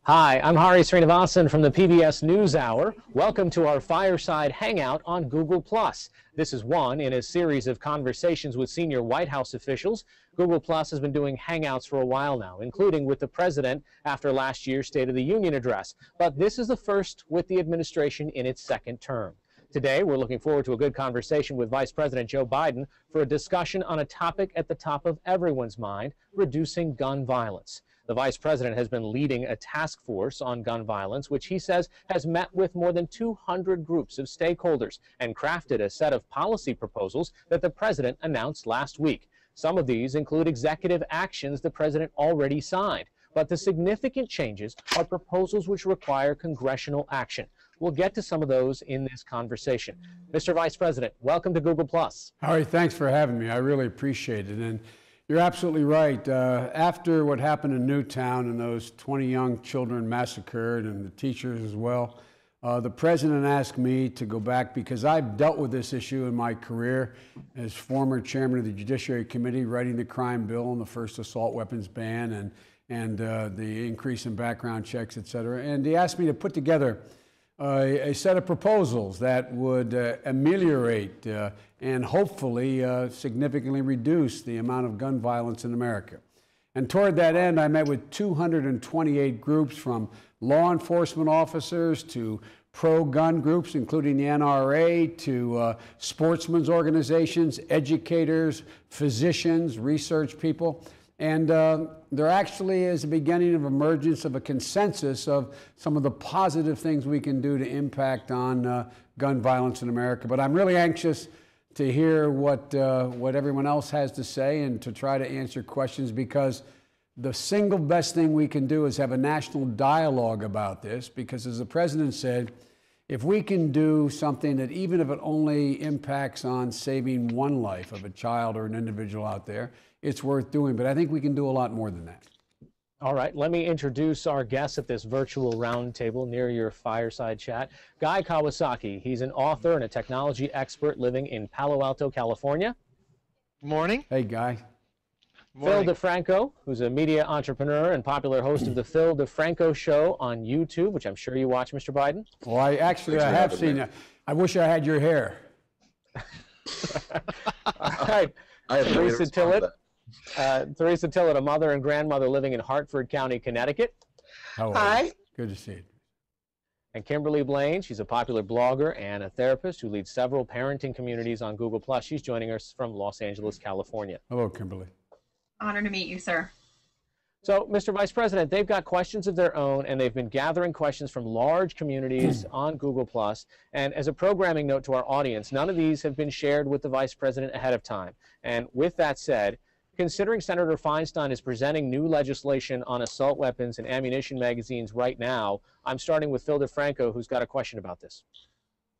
Hi, I'm Sreenivasan from the PBS NewsHour. Welcome to our Fireside Hangout on Google+. This is one in a series of conversations with senior White House officials. Google+ has been doing Hangouts for a while now, including with the president after last year's State of the Union address. But this is the first with the administration in its second term. Today, we're looking forward to a good conversation with Vice President Joe Biden for a discussion on a topic at the top of everyone's mind, reducing gun violence. The vice president has been leading a task force on gun violence, which he says has met with more than 200 groups of stakeholders and crafted a set of policy proposals that the president announced last week. Some of these include executive actions the president already signed, but the significant changes are proposals which require congressional action. We'll get to some of those in this conversation. Mr. Vice President, welcome to Google+. Harry, thanks for having me. I really appreciate it. And you're absolutely right. After what happened in Newtown and those 20 young children massacred and the teachers as well, the president asked me to go back because I've dealt with this issue in my career as former chairman of the Judiciary Committee, writing the crime bill and the first assault weapons ban and the increase in background checks, et cetera. And he asked me to put together a set of proposals that would ameliorate and hopefully significantly reduce the amount of gun violence in America. And toward that end, I met with 228 groups, from law enforcement officers to pro-gun groups, including the NRA, to sportsmen's organizations, educators, physicians, research people. And there actually is a beginning of emergence of a consensus of some of the positive things we can do to impact on gun violence in America. But I'm really anxious to hear what everyone else has to say and to try to answer questions, because the single best thing we can do is have a national dialogue about this, because as the president said, if we can do something that, even if it only impacts on saving one life of a child or an individual out there, it's worth doing. But I think we can do a lot more than that. All right, let me introduce our guest at this virtual roundtable near your fireside chat. Guy Kawasaki. He's an author and a technology expert living in Palo Alto, California. Morning. Hey, Guy. Phil DeFranco, who's a media entrepreneur and popular host of the Phil DeFranco Show on YouTube, which I'm sure you watch, Mr. Biden. Well, I have seen it. I wish I had your hair. All right, Teresa Tillett. Teresa Tillett, a mother and grandmother living in Hartford County, Connecticut. Hi. Good to see you. And Kimberly Blaine, she's a popular blogger and a therapist who leads several parenting communities on Google+. She's joining us from Los Angeles, California. Hello, Kimberly. Honor to meet you, sir. So, Mr. Vice President, they've got questions of their own, and they've been gathering questions from large communities on Google+. And as a programming note to our audience, none of these have been shared with the Vice President ahead of time. And with that said, considering Senator Feinstein is presenting new legislation on assault weapons and ammunition magazines right now, I'm starting with Phil DeFranco, who's got a question about this.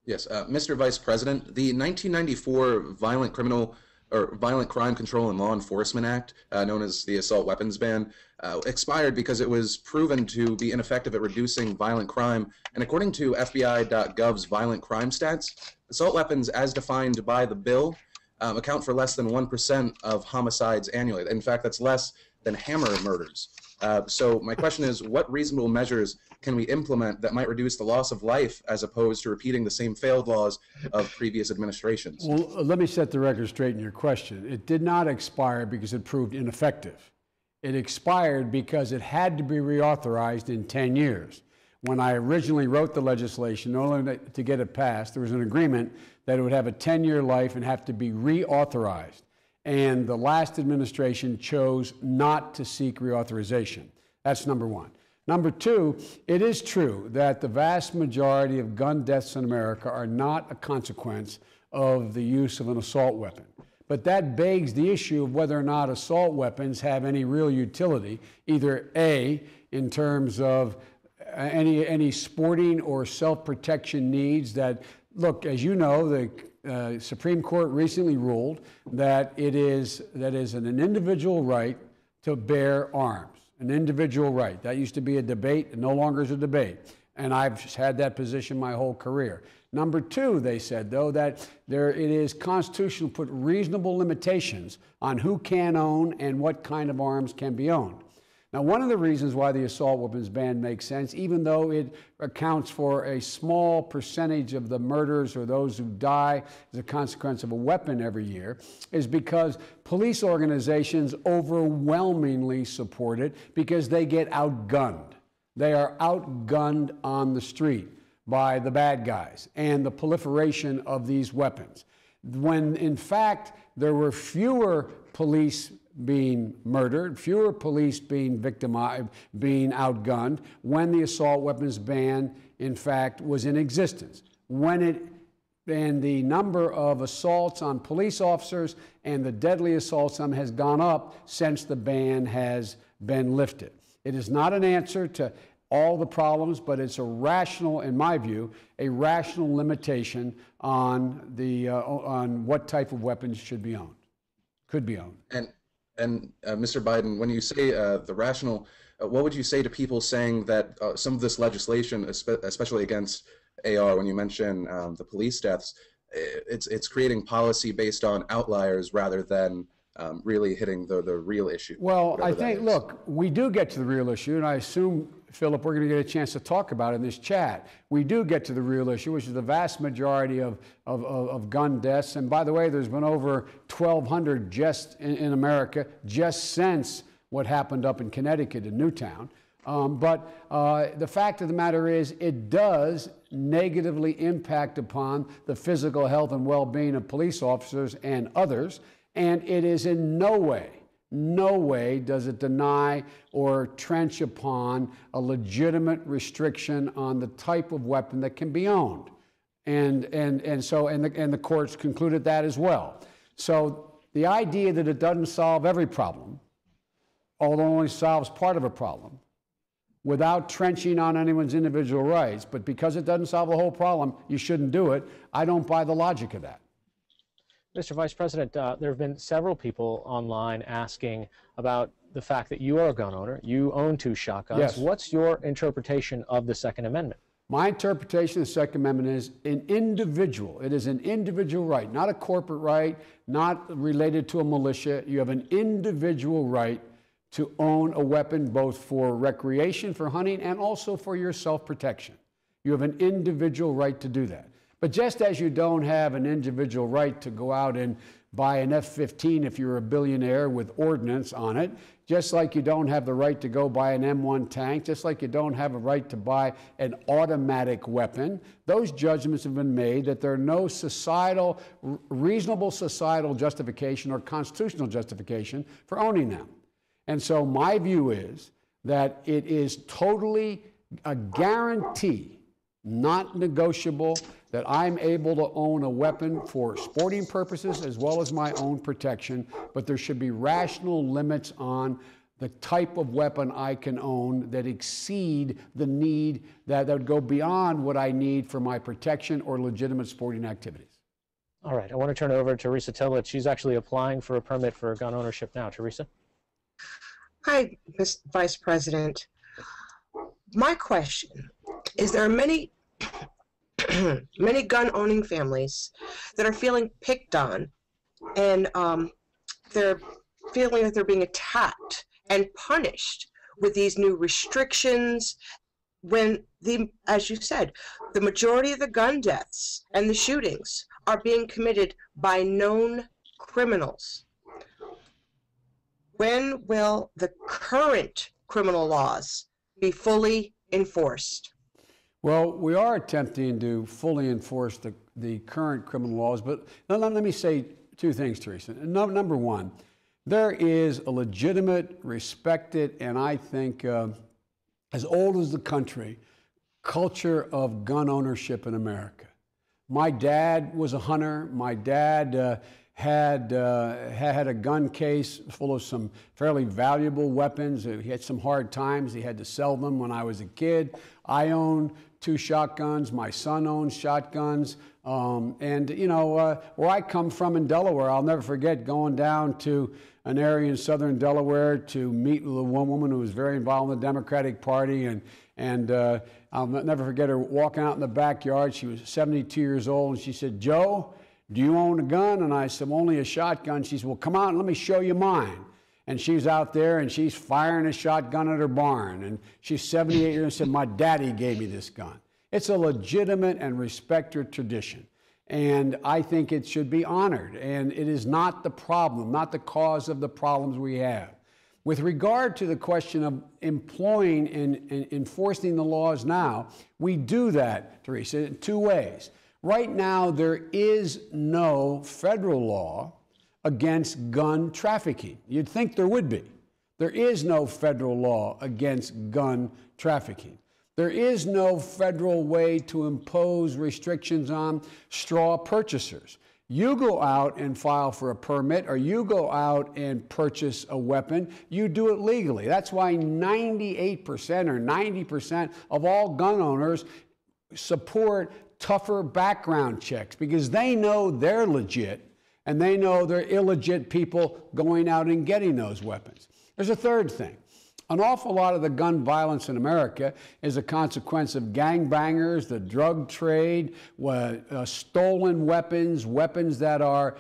Yes, Mr. Vice President, the 1994 Violent Crime Control and Law Enforcement Act, known as the assault weapons ban, expired because it was proven to be ineffective at reducing violent crime. And according to FBI.gov's violent crime stats, assault weapons, as defined by the bill, account for less than 1% of homicides annually. In fact, that's less than hammer murders. So my question is, what reasonable measures can we implement that might reduce the loss of life as opposed to repeating the same failed laws of previous administrations? Well, let me set the record straight in your question. It did not expire because it proved ineffective. It expired because it had to be reauthorized in 10 years. When I originally wrote the legislation, in order to get it passed, there was an agreement that it would have a 10-year life and have to be reauthorized. And the last administration chose not to seek reauthorization. That's number one. Number two, it is true that the vast majority of gun deaths in America are not a consequence of the use of an assault weapon. But that begs the issue of whether or not assault weapons have any real utility, either A, in terms of any sporting or self-protection needs that, look, as you know, the Supreme Court recently ruled that it is an individual right to bear arms, an individual right. That used to be a debate, it no longer is a debate. And I've had that position my whole career. Number two, they said, though, that it is constitutional to put reasonable limitations on who can own and what kind of arms can be owned. Now, one of the reasons why the assault weapons ban makes sense, even though it accounts for a small percentage of the murders or those who die as a consequence of a weapon every year, is because police organizations overwhelmingly support it because they get outgunned. They are outgunned on the street by the bad guys and the proliferation of these weapons. When, in fact, there were fewer police being murdered, fewer police being victimized, being outgunned, when the assault weapons ban, in fact, was in existence. And the number of assaults on police officers and the deadly assaults on them has gone up since the ban has been lifted. It is not an answer to all the problems, but it's a rational, in my view, a rational limitation on what type of weapons should be owned, could be owned. And Mr. Biden, when you say the rational, what would you say to people saying that some of this legislation, especially against AR, when you mention the police deaths, it's creating policy based on outliers rather than really hitting the real issue? Well, I think, look, we do get to the real issue, and I assume, Philip, we're going to get a chance to talk about it in this chat. We do get to the real issue, which is the vast majority of gun deaths. And by the way, there's been over 1,200 just in America just since what happened up in Connecticut in Newtown. But the fact of the matter is, it does negatively impact upon the physical health and well-being of police officers and others. And it is in no way does it deny or trench upon a legitimate restriction on the type of weapon that can be owned. And the courts concluded that as well. So the idea that it doesn't solve every problem, although it only solves part of a problem, without trenching on anyone's individual rights, but because it doesn't solve the whole problem, you shouldn't do it, I don't buy the logic of that. Mr. Vice President, there have been several people online asking about the fact that you are a gun owner. You own 2 shotguns. Yes. What's your interpretation of the Second Amendment? My interpretation of the Second Amendment is an individual. It is an individual right, not a corporate right, not related to a militia. You have an individual right to own a weapon both for recreation, for hunting, and also for your self-protection. You have an individual right to do that. But just as you don't have an individual right to go out and buy an F-15 if you're a billionaire with ordnance on it, just like you don't have the right to go buy an M1 tank, just like you don't have a right to buy an automatic weapon, those judgments have been made that there are no reasonable societal justification or constitutional justification for owning them. And so my view is that it is totally a guarantee, not negotiable, that I'm able to own a weapon for sporting purposes as well as my own protection, but there should be rational limits on the type of weapon I can own that exceed the need, that would go beyond what I need for my protection or legitimate sporting activities. All right, I want to turn it over to Teresa Tillett. She's actually applying for a permit for gun ownership now. Teresa? Hi, Mr. Vice President. My question is, there are many many gun-owning families that are feeling picked on, and they're feeling that they're being attacked and punished with these new restrictions when, as you said, the majority of the gun deaths and the shootings are being committed by known criminals. When will the current criminal laws be fully enforced? Well, we are attempting to fully enforce the current criminal laws, but let me say 2 things, Teresa. Number one, there is a legitimate, respected, and I think as old as the country, culture of gun ownership in America. My dad was a hunter. My dad had a gun case full of some fairly valuable weapons. He had some hard times. He had to sell them when I was a kid. I owned 2 shotguns. My son owns shotguns. And, you know, where I come from in Delaware, I'll never forget going down to an area in southern Delaware to meet with one woman who was very involved in the Democratic Party. And I'll never forget her walking out in the backyard. She was 72 years old. And she said, "Joe, do you own a gun?" And I said, "Only a shotgun." She said, "Well, come on, let me show you mine." and she's out there and she's firing a shotgun at her barn, and she's 78 years old and said, my daddy gave me this gun. It's a legitimate and respected tradition, and I think it should be honored, and it is not the problem, not the cause of the problems we have. With regard to the question of employing and enforcing the laws now, we do that, Teresa, in two ways. Right now, there is no federal law against gun trafficking. You'd think there would be. There is no federal law against gun trafficking. There is no federal way to impose restrictions on straw purchasers. You go out and file for a permit, or you go out and purchase a weapon, you do it legally. That's why 98% or 90% of all gun owners support tougher background checks, because they know they're legit and they know they're illegit people going out and getting those weapons. There's a third thing. An awful lot of the gun violence in America is a consequence of gangbangers, the drug trade, stolen weapons, weapons that are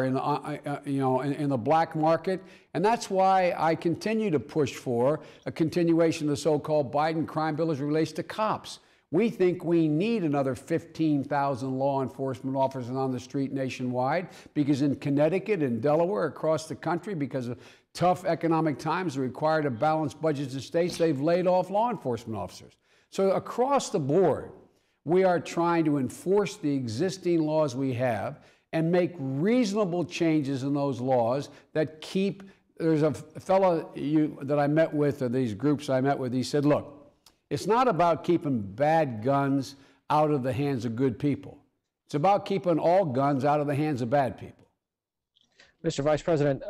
in the black market, and that's why I continue to push for a continuation of the so-called Biden crime bill as it relates to cops. We think we need another 15,000 law enforcement officers on the street nationwide, because in Connecticut and Delaware, across the country, because of tough economic times that require to balance budgets in states, they've laid off law enforcement officers. So across the board, we are trying to enforce the existing laws we have and make reasonable changes in those laws that keep. There's a fellow that I met with, or these groups I met with, he said, look, it's not about keeping bad guns out of the hands of good people. It's about keeping all guns out of the hands of bad people. Mr. Vice President,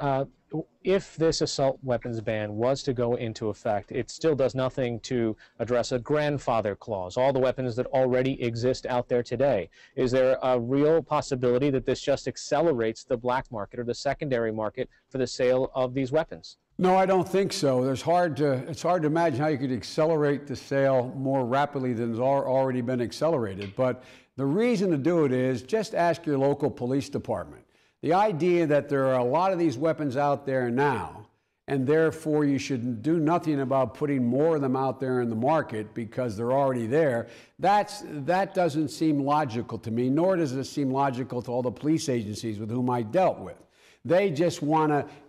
if this assault weapons ban was to go into effect, it still does nothing to address a grandfather clause, all the weapons that already exist out there today. Is there a real possibility that this just accelerates the black market or the secondary market for the sale of these weapons? No, I don't think so. It's hard to imagine how you could accelerate the sale more rapidly than has already been accelerated. But the reason to do it is just ask your local police department. The idea that there are a lot of these weapons out there now, and therefore you should do nothing about putting more of them out there in the market because they're already there, that doesn't seem logical to me, nor does it seem logical to all the police agencies with whom I dealt with. They just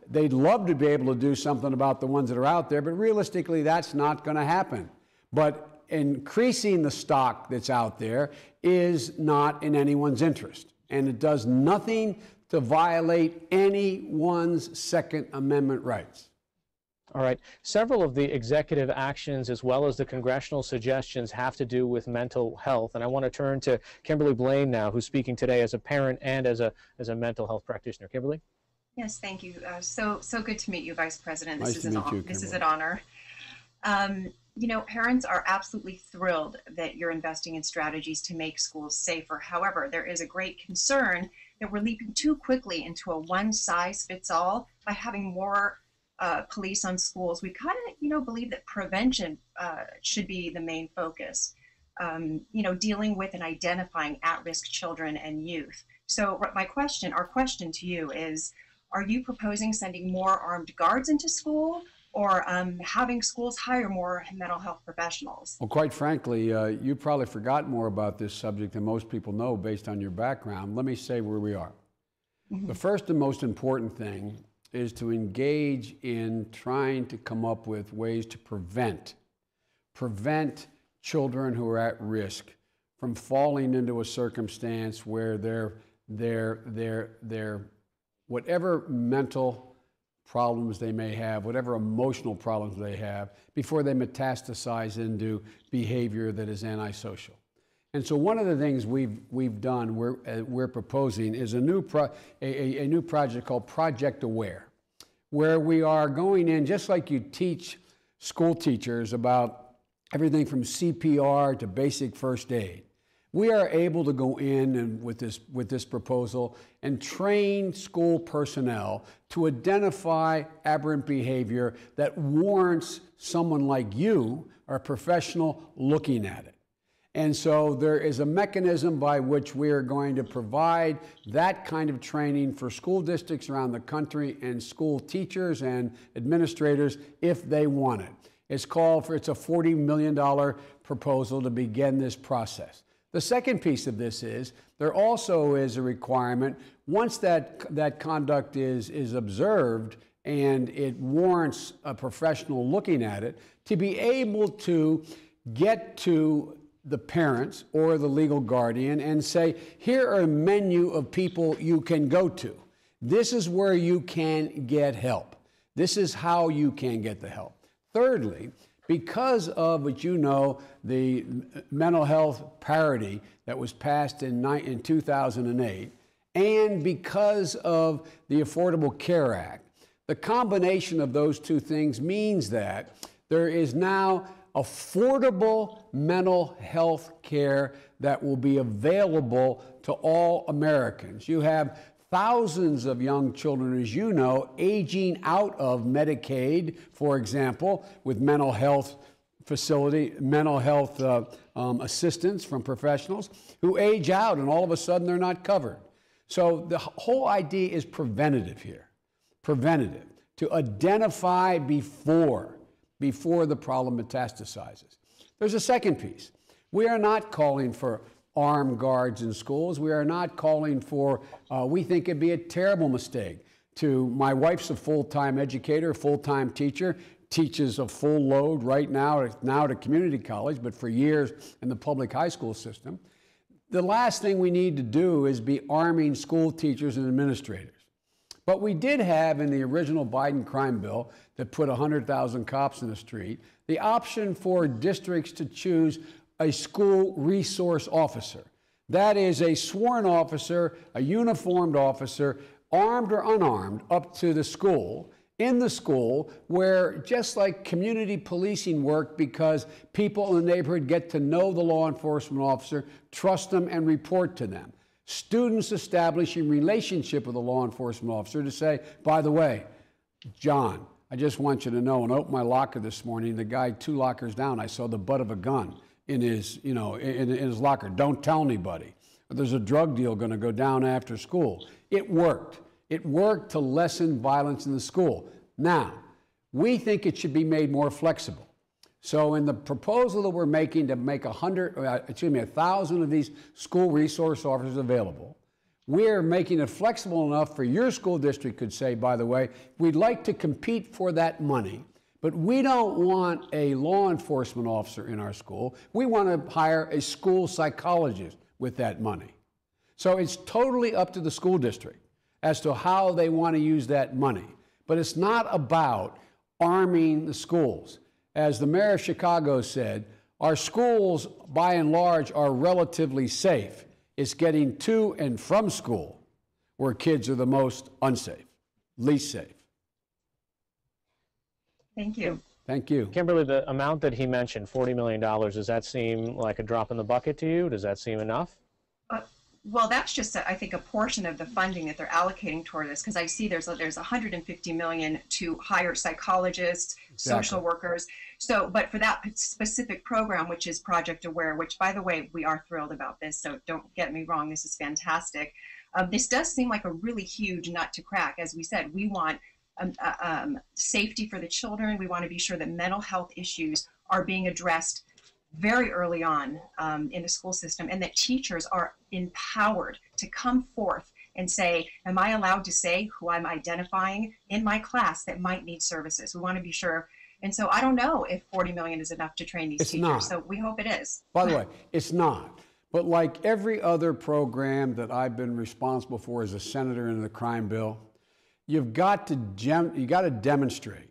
they'd love to be able to do something about the ones that are out there, but realistically, that's not going to happen. But increasing the stock that's out there is not in anyone's interest, and it does nothing to violate anyone's Second Amendment rights. All right. Several of the executive actions as well as the congressional suggestions have to do with mental health. And I want to turn to Kimberly Blaine now, who's speaking today as a parent and as a mental health practitioner. Kimberly? Yes, thank you. So good to meet you, Vice President. Nice to meet you, this is an honor. You know, parents are absolutely thrilled that you're investing in strategies to make schools safer. However, there is a great concern that we're leaping too quickly into a one-size-fits-all by having more police on schools. We kind of, believe that prevention should be the main focus. Dealing with and identifying at-risk children and youth. So our question to you is, are you proposing sending more armed guards into school, or having schools hire more mental health professionals? Well, quite frankly, you probably forgot more about this subject than most people know based on your background. Let me say where we are. Mm-hmm. The first and most important thing is to engage in trying to come up with ways to prevent children who are at risk from falling into a circumstance where their whatever mental problems they may have, whatever emotional problems they have, before they metastasize into behavior that is antisocial. And so one of the things we've done, we're proposing, is a new project called Project Aware, where we are going in, just like you teach school teachers about everything from CPR to basic first aid. We are able to go in and with this proposal and train school personnel to identify aberrant behavior that warrants someone like you, or a professional, looking at it. And so there is a mechanism by which we are going to provide that kind of training for school districts around the country and school teachers and administrators if they want it. It's a $40 million proposal to begin this process. The second piece of this is there also is a requirement, once that conduct is observed and it warrants a professional looking at it, to be able to get to the parents or the legal guardian and say, here are a menu of people you can go to. This is where you can get help. This is how you can get the help. Thirdly, because of what you know, the mental health parity that was passed in 2008, and because of the Affordable Care Act, the combination of those two things means that there is now affordable mental health care that will be available to all Americans. You have thousands of young children, as you know, aging out of Medicaid, for example, with mental health assistance from professionals who age out and all of a sudden they're not covered. So the whole idea is preventative here. Preventative, to identify before the problem metastasizes. There's a second piece. We are not calling for armed guards in schools. We are not calling for, we think it'd be a terrible mistake my wife's a full-time educator, full-time teacher, teaches a full load right now at a community college, but for years in the public high school system. The last thing we need to do is be arming school teachers and administrators. But we did have in the original Biden crime bill that put 100,000 cops in the street, the option for districts to choose a school resource officer. That is a sworn officer, a uniformed officer, armed or unarmed, up to the school, in the school, where just like community policing work, because people in the neighborhood get to know the law enforcement officer, trust them, and report to them. Students establishing relationship with a law enforcement officer to say, by the way, John, I just want you to know, when I opened my locker this morning, the guy 2 lockers down, I saw the butt of a gun in his locker. Don't tell anybody. There's a drug deal going to go down after school. It worked. It worked to lessen violence in the school. Now, we think it should be made more flexible. So in the proposal that we're making to make 1,000 of these school resource officers available, we're making it flexible enough for your school district could say, by the way, we'd like to compete for that money, but we don't want a law enforcement officer in our school. We want to hire a school psychologist with that money. So it's totally up to the school district as to how they want to use that money. But it's not about arming the schools. As the mayor of Chicago said, our schools, by and large, are relatively safe. It's getting to and from school where kids are the most unsafe, least safe. Thank you. Thank you. Kimberly, the amount that he mentioned, $40 million, does that seem like a drop in the bucket to you? Does that seem enough? Well, that's just, I think, a portion of the funding that they're allocating toward this, because I see there's $150 million to hire psychologists, social workers. So, but for that specific program, which is Project Aware, which, by the way, we are thrilled about this, so don't get me wrong, this is fantastic. This does seem like a really huge nut to crack. As we said, we want safety for the children. We want to be sure that mental health issues are being addressed very early on in the school system, and that teachers are empowered to come forth and say, am I allowed to say who I'm identifying in my class that might need services? We want to be sure. And so I don't know if 40 million is enough to train these teachers. Not. So we hope it is. By the way, it's not. But like every other program that I've been responsible for as a senator in the crime bill, you've got to demonstrate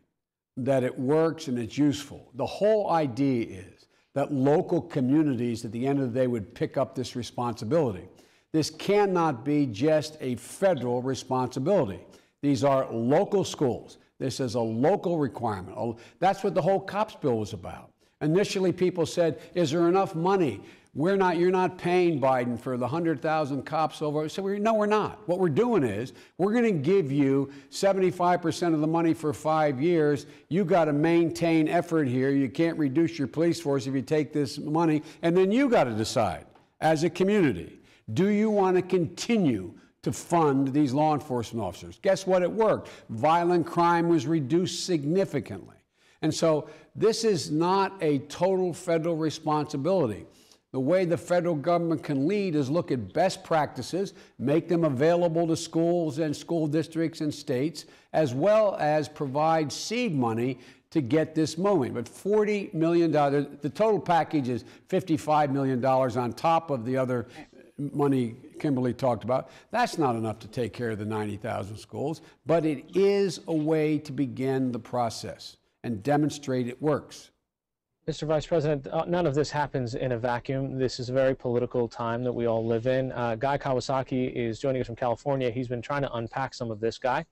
that it works and it's useful. The whole idea is that local communities at the end of the day would pick up this responsibility. This cannot be just a federal responsibility. These are local schools. This is a local requirement. That's what the whole COPS bill was about. Initially, people said, is there enough money? You're not paying Biden for the 100,000 cops over. So no, we're not. What we're doing is we're going to give you 75% of the money for 5 years. You got to maintain effort here. You can't reduce your police force if you take this money. And then you got to decide as a community, do you want to continue to fund these law enforcement officers? Guess what? It worked. Violent crime was reduced significantly. And so this is not a total federal responsibility. The way the federal government can lead is look at best practices, make them available to schools and school districts and states, as well as provide seed money to get this moving. But $40 million, the total package is $55 million on top of the other money Kimberly talked about. That's not enough to take care of the 90,000 schools, but it is a way to begin the process and demonstrate it works. Mr. Vice President, none of this happens in a vacuum. This is a very political time that we all live in. Guy Kawasaki is joining us from California. He's been trying to unpack some of this. Guy?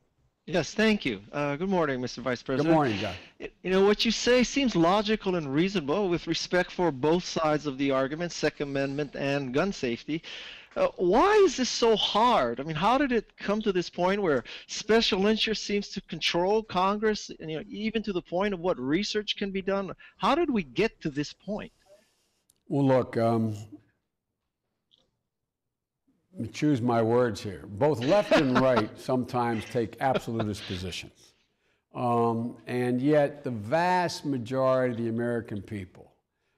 Yes, thank you. Good morning, Mr. Vice President. Good morning, Guy. You know, what you say seems logical and reasonable with respect for both sides of the argument, Second Amendment and gun safety. Why is this so hard? I mean, how did it come to this point where special interest seems to control Congress, and, you know, even to the point of what research can be done? How did we get to this point? Well, look, let me choose my words here. Both left and right sometimes take absolutist positions. And yet the vast majority of the American people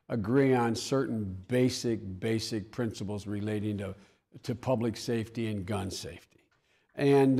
agree on certain basic principles relating to public safety and gun safety. And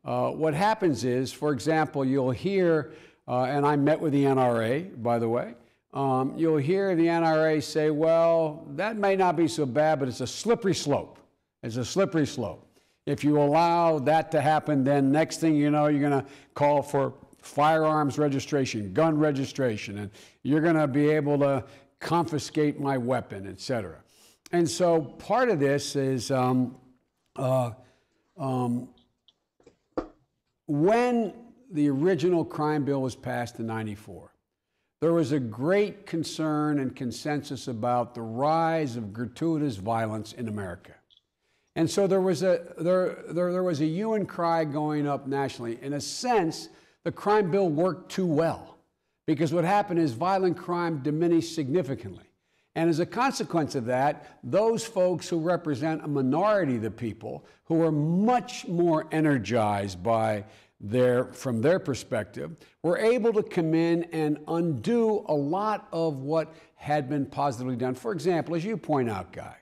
what happens is, for example, you'll hear, and I met with the NRA, by the way, you'll hear the NRA say, well, that may not be so bad, but it's a slippery slope. It's a slippery slope. If you allow that to happen, then next thing you know, you're going to call for firearms registration, gun registration, and you're going to be able to confiscate my weapon, et cetera. And so part of this is when the original crime bill was passed in '94, there was a great concern and consensus about the rise of gratuitous violence in America. And so there was a hue and cry going up nationally. In a sense, the crime bill worked too well, because what happened is violent crime diminished significantly. And as a consequence of that, those folks who represent a minority of the people, who are much more energized by from their perspective, were able to come in and undo a lot of what had been positively done. For example, as you point out, Guy,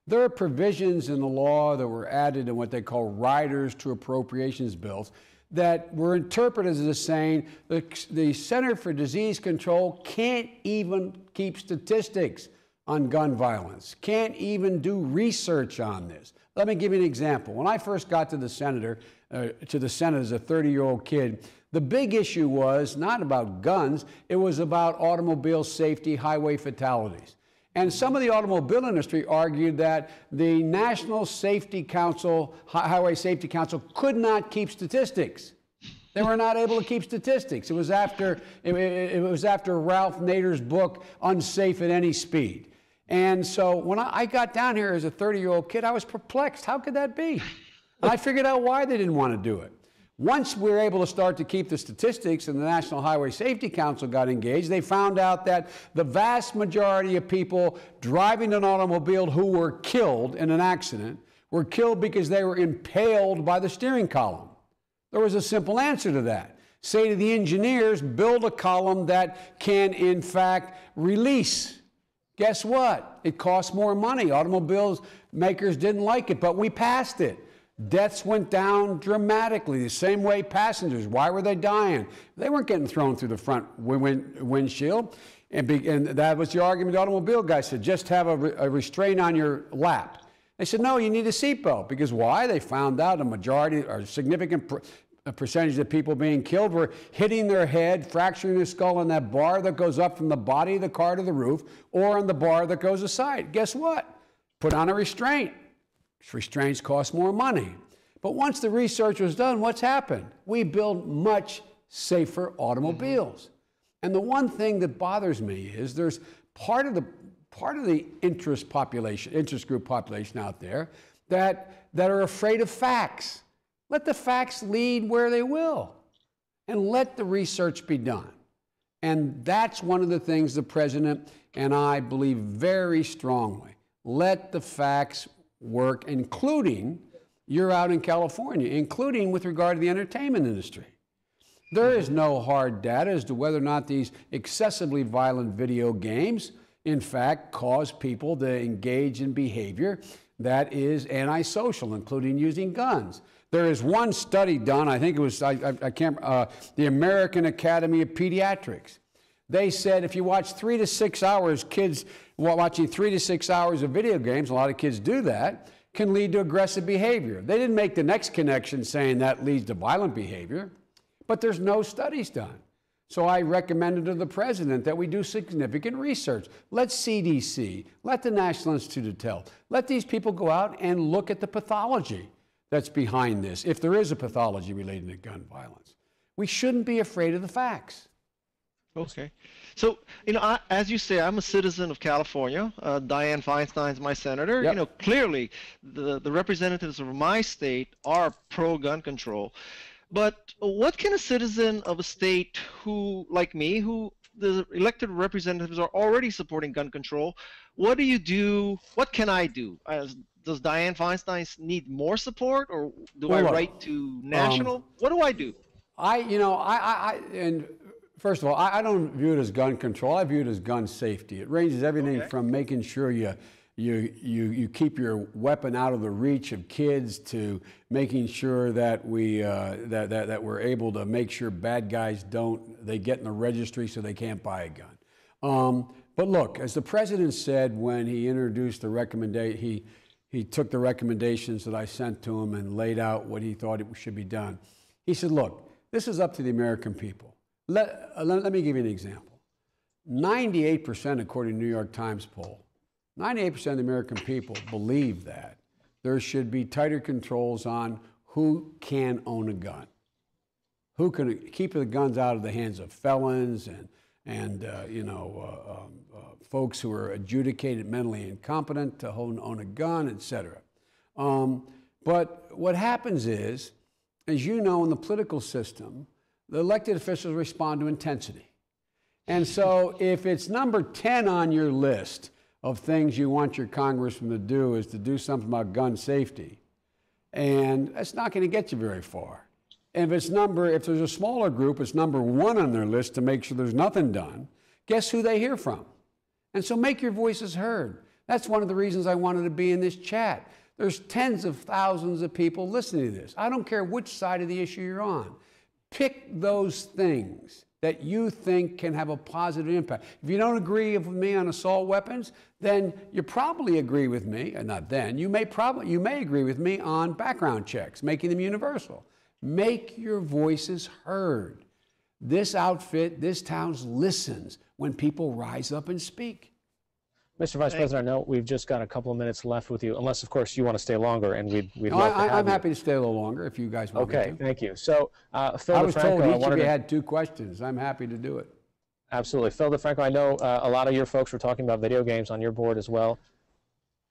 there are provisions in the law that were added in what they call riders to appropriations bills that were interpreted as saying the Center for Disease Control can't even keep statistics on gun violence, can't even do research on this. Let me give you an example. When I first got to the Senate as a 30-year-old kid, the big issue was not about guns, it was about automobile safety, highway fatalities. And some of the automobile industry argued that the National Safety Council, Highway Safety Council, could not keep statistics. They were not able to keep statistics. It was after Ralph Nader's book, Unsafe at Any Speed. And so when I got down here as a 30-year-old kid, I was perplexed. How could that be? And I figured out why they didn't want to do it. Once we were able to start to keep the statistics and the National Highway Safety Council got engaged, they found out that the vast majority of people driving an automobile who were killed in an accident were killed because they were impaled by the steering column. There was a simple answer to that. Say to the engineers, build a column that can, in fact, release. Guess what? It costs more money. Automobiles makers didn't like it, but we passed it. Deaths went down dramatically, the same way passengers. Why were they dying? They weren't getting thrown through the front windshield. And that was the argument the automobile guy said, just have a restraint on your lap. They said, no, you need a seatbelt. Because why? They found out a majority or a significant percentage of people being killed were hitting their head, fracturing their skull on that bar that goes up from the body of the car to the roof, or on the bar that goes aside. Guess what? Put on a restraint. Restraints cost more money. But once the research was done, what's happened? We build much safer automobiles. And the one thing that bothers me is there's part of the interest group population out there that are afraid of facts. Let the facts lead where they will, and let the research be done. And that's one of the things the president and I believe very strongly. Let the facts work, including, you're out in California, including with regard to the entertainment industry. There is no hard data as to whether or not these excessively violent video games, in fact, cause people to engage in behavior that is antisocial, including using guns. There is one study done, I think it was, the American Academy of Pediatrics. They said if you watch 3 to 6 hours, kids watching 3 to 6 hours of video games, a lot of kids do that, can lead to aggressive behavior. They didn't make the next connection saying that leads to violent behavior, but there's no studies done. So I recommended to the president that we do significant research. Let CDC, let the National Institute of Health, let these people go out and look at the pathology that's behind this, if there is a pathology related to gun violence. We shouldn't be afraid of the facts. Okay. So, as you say, I'm a citizen of California. Dianne Feinstein's my senator. Yep. Clearly, the representatives of my state are pro-gun control. But what can a citizen of a state like me, who the elected representatives are already supporting gun control, what do you do? What can I do? Does Dianne Feinstein need more support, or do I write to national? What do I do? And first of all, I don't view it as gun control. I view it as gun safety. It ranges everything from making sure you keep your weapon out of the reach of kids to making sure that we're able to make sure bad guys they get in the registry so they can't buy a gun. But look, as the president said when he introduced the recommendation, he took the recommendations that I sent to him and laid out what he thought it should be done. He said, look, this is up to the American people. Let me give you an example. 98%, according to the New York Times poll, 98% of the American people believe that there should be tighter controls on who can own a gun, who can keep the guns out of the hands of felons and folks who are adjudicated mentally incompetent to own a gun, etc. But what happens is, as you know, in the political system, the elected officials respond to intensity. And so if it's number 10 on your list of things you want your congressman to do is to do something about gun safety, and that's not going to get you very far. And if there's a smaller group, it's number 1 on their list to make sure there's nothing done, guess who they hear from? And so make your voices heard. That's one of the reasons I wanted to be in this chat. There's tens of thousands of people listening to this. I don't care which side of the issue you're on. Pick those things that you think can have a positive impact. If you don't agree with me on assault weapons, then you probably agree with me, and not then, you may agree with me on background checks, making them universal. Make your voices heard. This outfit, this town listens when people rise up and speak. Mr. Vice President, I know we've just got a couple of minutes left with you, unless, of course, you want to stay longer, and we'd love to have I'm happy to stay a little longer if you guys want me to. Okay, thank you. So, Phil I was DeFranco, told each of you had 2 questions. I'm happy to do it. Absolutely. Phil DeFranco, I know a lot of your folks were talking about video games on your board as well.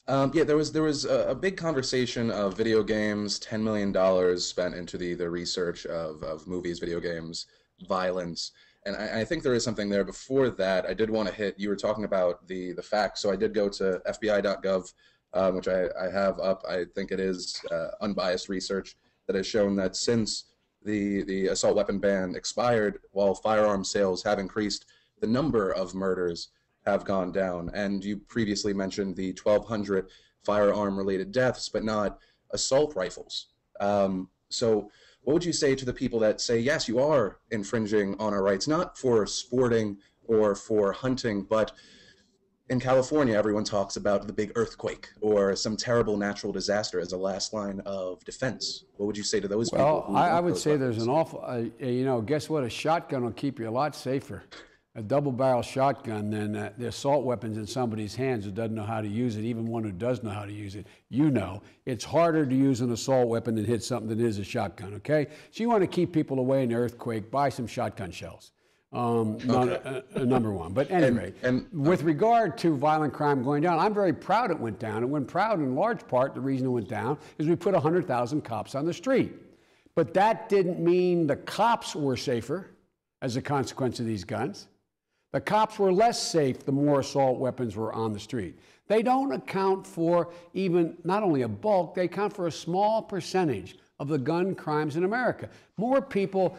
Yeah, there was a big conversation of video games, $10 million spent into the research of movies, video games, violence. And I think there is something there. Before that, I did want to hit, you were talking about the facts. So I did go to FBI.gov, which I have up. I think it is unbiased research that has shown that since the assault weapon ban expired, while firearm sales have increased, the number of murders have gone down. And you previously mentioned the 1,200 firearm-related deaths, but not assault rifles. So what would you say to the people that say, yes, you are infringing on our rights, not for sporting or for hunting, but in California, everyone talks about the big earthquake or some terrible natural disaster as a last line of defense. What would you say to those people? Well, I would say there's an awful, guess what? A shotgun will keep you a lot safer. A double-barrel shotgun than the assault weapons in somebody's hands who doesn't know how to use it, even one who does know how to use it. It's harder to use an assault weapon and hit something than it is a shotgun, okay? So you want to keep people away in the earthquake, buy some shotgun shells. Number one. But anyway, with regard to violent crime going down, I'm very proud it went down. It went proud in large part, the reason it went down is we put 100,000 cops on the street. But that didn't mean the cops were safer as a consequence of these guns. The cops were less safe the more assault weapons were on the street. They don't account for even, not only a bulk, they account for a small percentage of the gun crimes in America. More people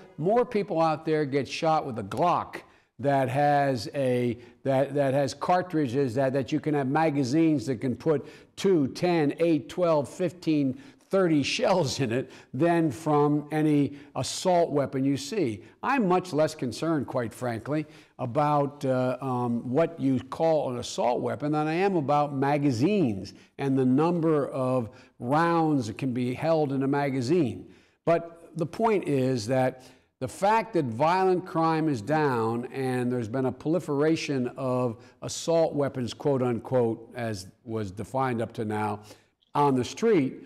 out there get shot with a Glock that has that has cartridges that you can have magazines that can put 2, 10, 8, 12, 15, 30 shells in it than from any assault weapon you see. I'm much less concerned, quite frankly, about what you call an assault weapon than I am about magazines and the number of rounds that can be held in a magazine. But the point is that the fact that violent crime is down and there's been a proliferation of assault weapons, quote unquote, as was defined up to now, on the street,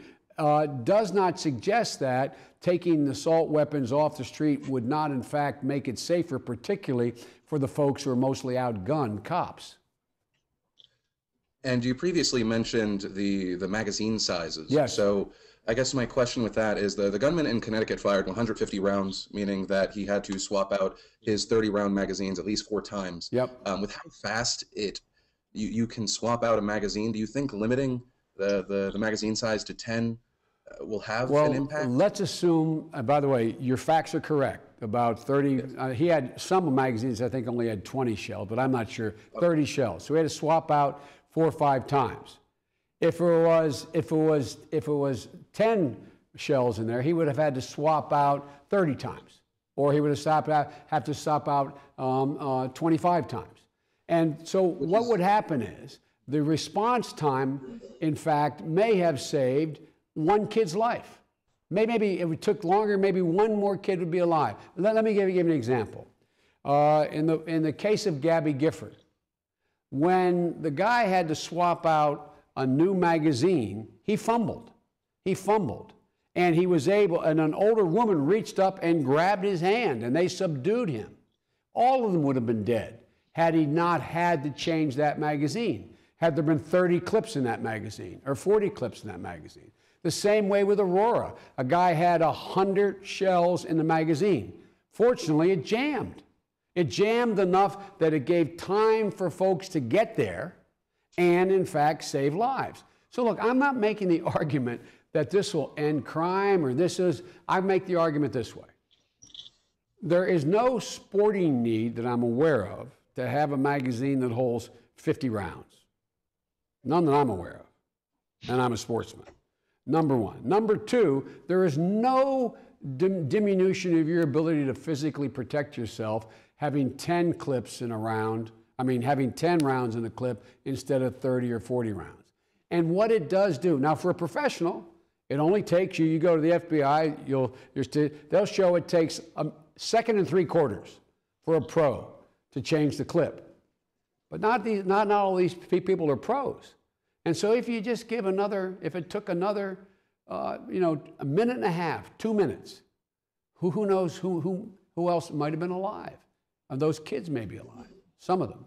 does not suggest that taking assault weapons off the street would not, in fact, make it safer, particularly for the folks who are mostly outgunned cops. And you previously mentioned the magazine sizes. Yes. So I guess my question with that is the gunman in Connecticut fired 150 rounds, meaning that he had to swap out his 30-round magazines at least 4 times. Yep. With how fast you can swap out a magazine, do you think limiting the magazine size to 10 will have an impact? Well, let's assume, by the way, your facts are correct. About 30, he had some magazines I think only had 20 shells, but I'm not sure, 30 shells. So we had to swap out 4 or 5 times. If it was 10 shells in there, he would have had to swap out 30 times, or he would have to swap out 25 times. And so what would happen is the response time, in fact, may have saved one kid's life. Maybe if it took longer, maybe one more kid would be alive. Let me give you an example. In the case of Gabby Gifford, when the guy had to swap out a new magazine, he fumbled. And he was able, and an older woman reached up and grabbed his hand, and they subdued him. All of them would have been dead had he not had to change that magazine. Had there been 30 clips in that magazine, or 40 clips in that magazine. The same way with Aurora. A guy had 100 shells in the magazine. Fortunately, it jammed. It jammed enough that it gave time for folks to get there and, in fact, save lives. So, look, I'm not making the argument that this will end crime or I make the argument this way. There is no sporting need that I'm aware of to have a magazine that holds 50 rounds. None that I'm aware of. And I'm a sportsman. Number one. Number two, there is no diminution of your ability to physically protect yourself having 10 clips in a round. Having 10 rounds in a clip instead of 30 or 40 rounds. And what it does do, now for a professional, it only takes you go to the FBI, they'll show it takes a second and 3/4 for a pro to change the clip. But not all these people are pros. And so if you just give if it took another, a minute and a half, 2 minutes, who knows who else might have been alive? And those kids may be alive, some of them.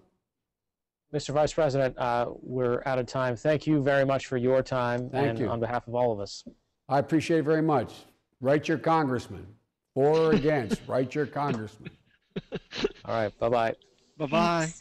Mr. Vice President, we're out of time. Thank you very much for your time. Thank you. On behalf of all of us. I appreciate it very much. Write your congressman. For or against, write your congressman. All right, bye-bye. Bye-bye.